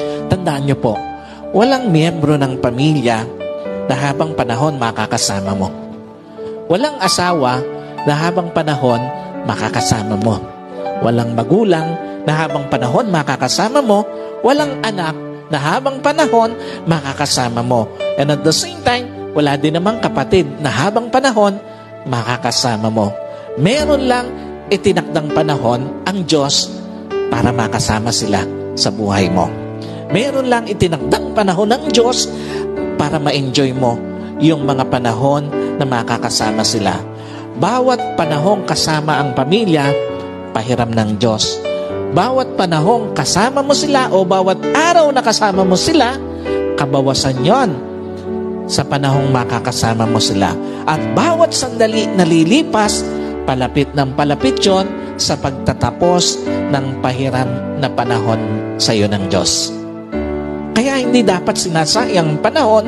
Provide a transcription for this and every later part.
Tandaan niyo po, walang miyembro ng pamilya na habang panahon makakasama mo. Walang asawa na habang panahon makakasama mo. Walang magulang na habang panahon makakasama mo. Walang anak na habang panahon makakasama mo. And at the same time, wala din namang kapatid na habang panahon makakasama mo. Meron lang itinakdang panahon ang Diyos para makasama sila sa buhay mo. Meron lang itinakdang panahon ng Diyos para ma-enjoy mo yung mga panahon na makakasama sila. Bawat panahong kasama ang pamilya, pahiram ng Diyos. Bawat panahong kasama mo sila o bawat araw na kasama mo sila, kabawasan yon sa panahong makakasama mo sila. At bawat sandali na lilipas, palapit ng palapit yon sa pagtatapos ng pahiram na panahon sa iyo ng Diyos. Kaya hindi dapat sinasayang panahon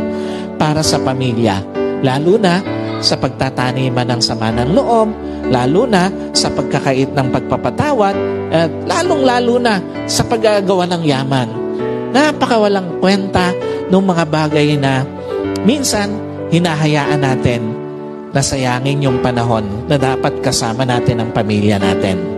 para sa pamilya, lalo na sa pagtataniman ng sama ng loob, lalo na sa pagkakait ng pagpapatawad, at lalong-lalo na sa paggagawa ng yaman. Napakawalang kwenta ng mga bagay na minsan hinahayaan natin na sayangin yung panahon na dapat kasama natin ang pamilya natin.